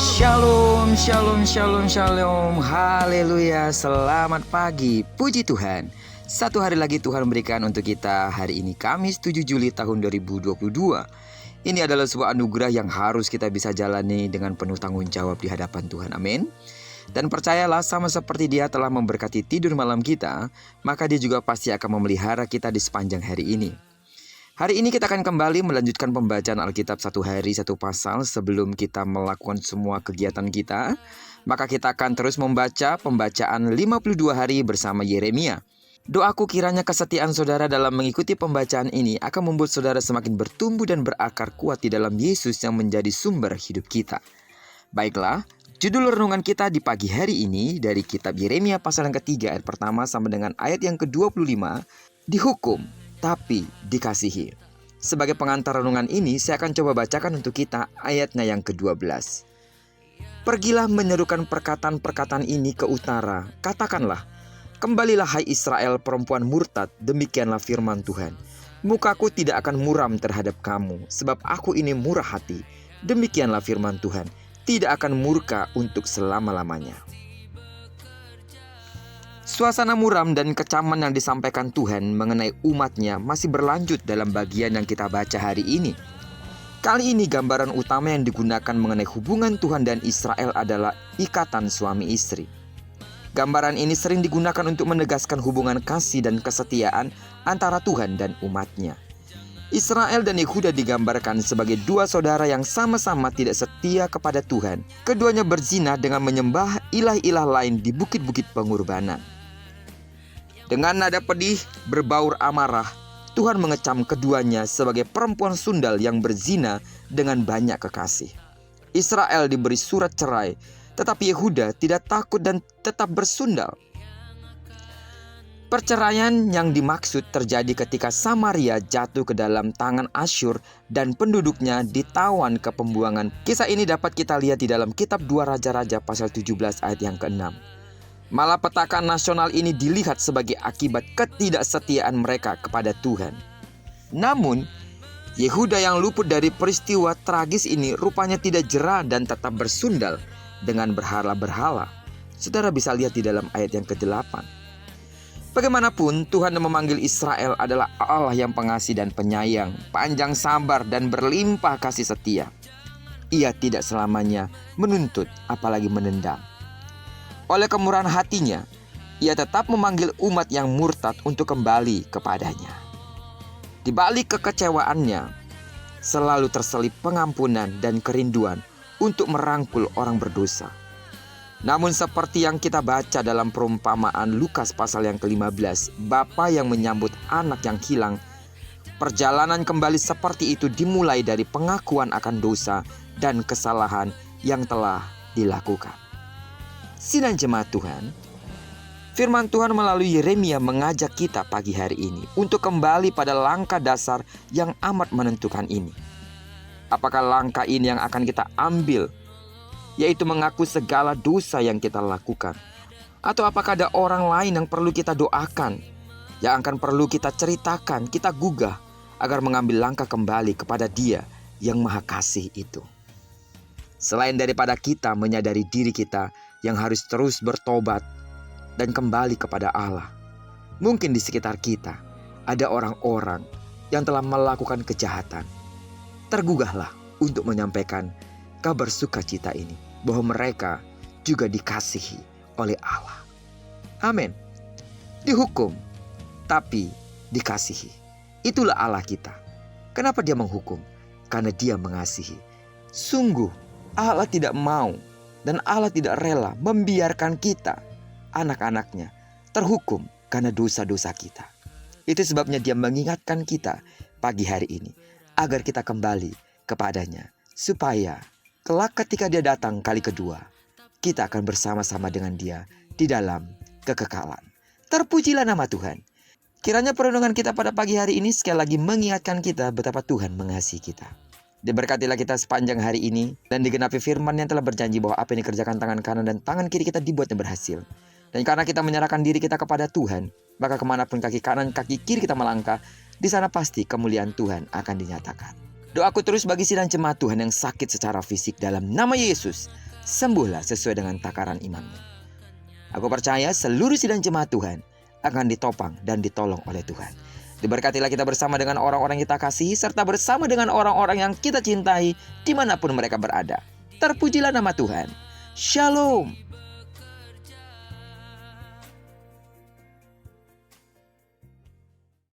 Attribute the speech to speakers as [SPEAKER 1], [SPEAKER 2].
[SPEAKER 1] Shalom, shalom, shalom, shalom. Haleluya, selamat pagi. Puji Tuhan. Satu hari lagi Tuhan memberikan untuk kita hari ini Kamis 7 Juli tahun 2022. Ini adalah sebuah anugerah yang harus kita bisa jalani dengan penuh tanggung jawab di hadapan Tuhan. Amin. Dan percayalah, sama seperti Dia telah memberkati tidur malam kita, maka Dia juga pasti akan memelihara kita di sepanjang hari ini. Hari ini kita akan kembali melanjutkan pembacaan Alkitab satu hari satu pasal sebelum kita melakukan semua kegiatan kita. Maka kita akan terus membaca pembacaan 52 hari bersama Yeremia. Doaku kiranya kesetiaan saudara dalam mengikuti pembacaan ini akan membuat saudara semakin bertumbuh dan berakar kuat di dalam Yesus yang menjadi sumber hidup kita. Baiklah, judul renungan kita di pagi hari ini dari kitab Yeremia pasal yang ketiga ayat pertama sampai dengan ayat yang ke-25, dihukum tapi dikasihi. Sebagai pengantar renungan ini, saya akan coba bacakan untuk kita ayatnya yang ke-12. Pergilah menyerukan perkataan-perkataan ini ke utara. Katakanlah, kembalilah hai Israel perempuan murtad, demikianlah firman Tuhan. Mukaku tidak akan muram terhadap kamu, sebab aku ini murah hati. Demikianlah firman Tuhan, tidak akan murka untuk selama-lamanya. Suasana muram dan kecaman yang disampaikan Tuhan mengenai umatnya masih berlanjut dalam bagian yang kita baca hari ini. Kali ini gambaran utama yang digunakan mengenai hubungan Tuhan dan Israel adalah ikatan suami istri. Gambaran ini sering digunakan untuk menegaskan hubungan kasih dan kesetiaan antara Tuhan dan umatnya. Israel dan Yehuda digambarkan sebagai dua saudara yang sama-sama tidak setia kepada Tuhan. Keduanya berzina dengan menyembah ilah-ilah lain di bukit-bukit pengorbanan. Dengan nada pedih, berbaur amarah, Tuhan mengecam keduanya sebagai perempuan sundal yang berzina dengan banyak kekasih. Israel diberi surat cerai, tetapi Yehuda tidak takut dan tetap bersundal. Perceraian yang dimaksud terjadi ketika Samaria jatuh ke dalam tangan Asyur dan penduduknya ditawan ke pembuangan. Kisah ini dapat kita lihat di dalam kitab 2 Raja-Raja pasal 17 ayat yang ke-6. Malapetaka nasional ini dilihat sebagai akibat ketidaksetiaan mereka kepada Tuhan. Namun, Yehuda yang luput dari peristiwa tragis ini rupanya tidak jera dan tetap bersundal dengan berhala-berhala. Saudara bisa lihat di dalam ayat yang ke-8. Bagaimanapun, Tuhan yang memanggil Israel adalah Allah yang pengasih dan penyayang, panjang sabar dan berlimpah kasih setia. Ia tidak selamanya menuntut apalagi menendam. Oleh kemurahan hatinya, ia tetap memanggil umat yang murtad untuk kembali kepadanya. Di balik kekecewaannya, selalu terselip pengampunan dan kerinduan untuk merangkul orang berdosa. Namun seperti yang kita baca dalam perumpamaan Lukas pasal yang ke-15, bapa yang menyambut anak yang hilang, perjalanan kembali seperti itu dimulai dari pengakuan akan dosa dan kesalahan yang telah dilakukan. Sidang jemaat Tuhan, firman Tuhan melalui Yeremia mengajak kita pagi hari ini untuk kembali pada langkah dasar yang amat menentukan ini. Apakah langkah ini yang akan kita ambil, yaitu mengaku segala dosa yang kita lakukan? Atau apakah ada orang lain yang perlu kita doakan, yang akan perlu kita ceritakan, kita gugah, agar mengambil langkah kembali kepada Dia yang Maha Kasih itu? Selain daripada kita menyadari diri kita yang harus terus bertobat dan kembali kepada Allah, mungkin di sekitar kita ada orang-orang yang telah melakukan kejahatan. Tergugahlah untuk menyampaikan kabar sukacita ini, bahwa mereka juga dikasihi oleh Allah. Amin. Dihukum, tapi dikasihi. Itulah Allah kita. Kenapa Dia menghukum? Karena Dia mengasihi. Sungguh Allah tidak mau dan Allah tidak rela membiarkan kita, anak-anaknya, terhukum karena dosa-dosa kita. Itu sebabnya Dia mengingatkan kita pagi hari ini, agar kita kembali kepadanya, supaya kelak ketika Dia datang kali kedua, kita akan bersama-sama dengan Dia di dalam kekekalan. Terpujilah nama Tuhan. Kiranya perenungan kita pada pagi hari ini sekali lagi mengingatkan kita betapa Tuhan mengasihi kita. Diberkatilah kita sepanjang hari ini dan digenapi firman yang telah berjanji bahwa apa yang dikerjakan tangan kanan dan tangan kiri kita dibuatnya berhasil. Dan karena kita menyerahkan diri kita kepada Tuhan, maka kemanapun kaki kanan kaki kiri kita melangkah, di sana pasti kemuliaan Tuhan akan dinyatakan. Doaku terus bagi sidang jemaat Tuhan yang sakit secara fisik dalam nama Yesus. sembuhlah sesuai dengan takaran imanmu. Aku percaya seluruh sidang jemaat Tuhan akan ditopang dan ditolong oleh Tuhan. Diberkatilah kita bersama dengan orang-orang yang kita kasihi, serta bersama dengan orang-orang yang kita cintai dimanapun mereka berada. Terpujilah nama Tuhan. Shalom.